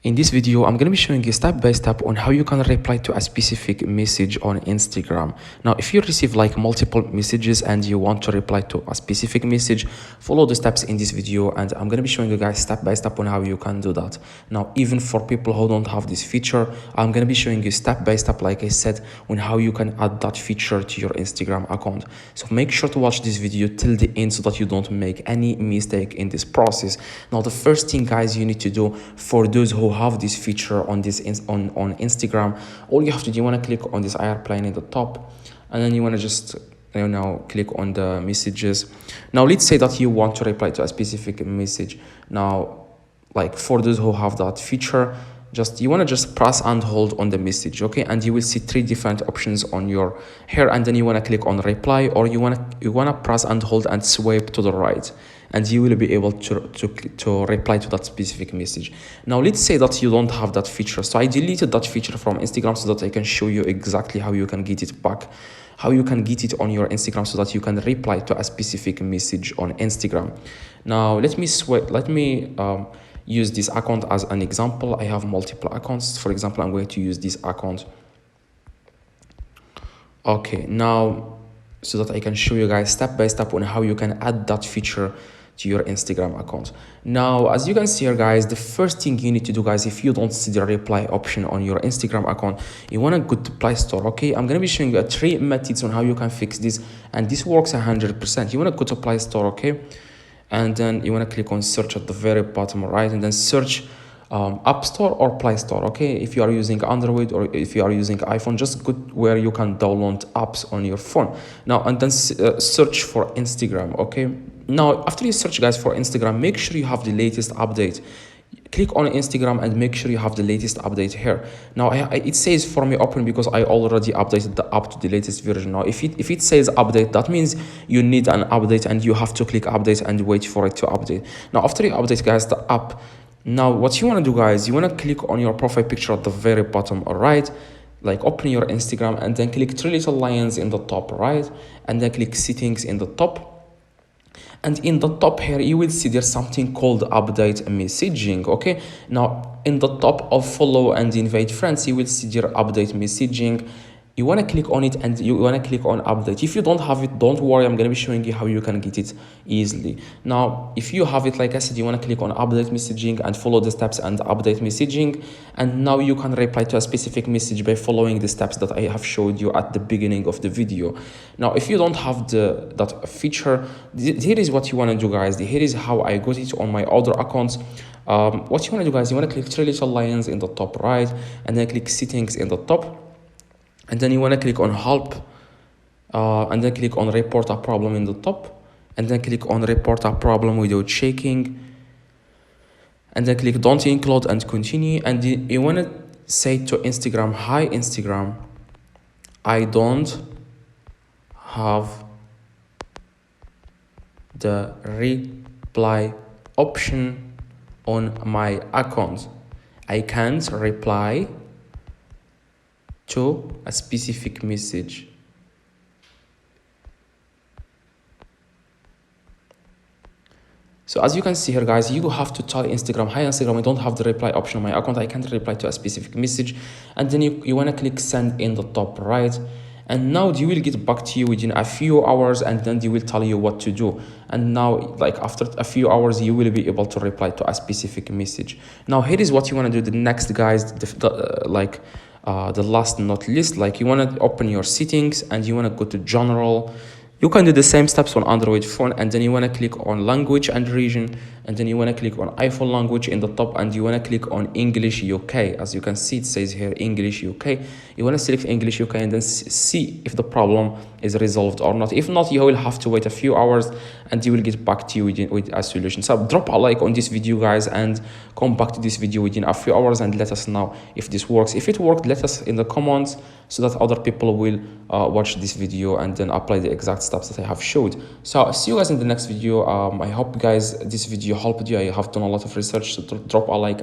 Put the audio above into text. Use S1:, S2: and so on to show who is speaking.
S1: In this video, I'm going to be showing you step by step on how you can reply to a specific message on Instagram. Now, if you receive like multiple messages and you want to reply to a specific message, follow the steps in this video and I'm going to be showing you guys step by step on how you can do that. Now, even for people who don't have this feature, I'm going to be showing you step by step, like I said, on how you can add that feature to your Instagram account. So make sure to watch this video till the end so that you don't make any mistake in this process. Now, the first thing, guys, you need to do for those who have this feature on Instagram, all you have to do, you want to click on this airplane in the top, and then you want to just click on the messages. Now let's say that you want to reply to a specific message. Now, like for those who have that feature, you want to just press and hold on the message, okay, and you will see three different options on your here, and then you want to click on reply, or you want to press and hold and swipe to the right, and you will be able to reply to that specific message. Now let's say that you don't have that feature, so I deleted that feature from Instagram so that I can show you exactly how you can get it back, how you can get it on your Instagram so that you can reply to a specific message on Instagram. Now let me use this account as an example. I have multiple accounts. For example, I'm going to use this account. Okay, now so that I can show you guys step by step on how you can add that feature to your Instagram account. Now, as you can see here, guys, the first thing you need to do, guys, if you don't see the reply option on your Instagram account, you want to go to Play Store, okay? I'm going to be showing you three methods on how you can fix this, and this works 100%. You want to go to Play Store, okay? And then you want to click on search at the very bottom right, and then search App Store or Play Store, okay? If you are using Android or if you are using iPhone, just go where you can download apps on your phone. Now, and then search for Instagram, okay? Now, after you search, guys, for Instagram, make sure you have the latest update. Click on Instagram and make sure you have the latest update here. Now, it says for me open because I already updated the app to the latest version. Now, if it says update, that means you need an update and you have to click update and wait for it to update. Now, after you update, guys, the app, now what you want to do, guys, you want to click on your profile picture at the very bottom right, like open your Instagram, and then click three little lines in the top right, and then click settings in the top. And in the top here, you will see there's something called update messaging, okay? Now, in the top of follow and invite friends, you will see their update messaging. You want to click on it and you want to click on update. If you don't have it, don't worry, I'm going to be showing you how you can get it easily. Now, if you have it, like I said, you want to click on update messaging and follow the steps and update messaging. And now you can reply to a specific message by following the steps that I have showed you at the beginning of the video. Now, if you don't have that feature, here is what you want to do, guys. Here is how I got it on my other accounts. What you want to do, guys, you want to click three little lines in the top right, and then click settings in the top. And then you want to click on help, and then click on report a problem in the top, and then click on report a problem without checking, and then click don't include and continue. And you want to say to Instagram, hi Instagram, I don't have the reply option on my account. I can't reply to a specific message. So as you can see here, guys, you have to tell Instagram, hi Instagram, I don't have the reply option on my account. I can't reply to a specific message. And then you want to click send in the top right. And now they will get back to you within a few hours, and then they will tell you what to do. And now, like after a few hours, you will be able to reply to a specific message. Now, here is what you want to do. The next, guys, the last not least, like you want to open your settings and you want to go to general. You can do the same steps on Android phone, and then you want to click on language and region, and then you want to click on iPhone language in the top, and you want to click on English UK. As you can see, it says here English UK. You want to select English UK and then see if the problem is resolved or not. If not, you will have to wait a few hours and you will get back to you with a solution. So drop a like on this video, guys, and come back to this video within a few hours and let us know if this works. If it worked, let us in the comments so that other people will watch this video and then apply the exact steps that I have showed. So see you guys in the next video. I hope, guys, this video helped you. I have done a lot of research, so drop a like.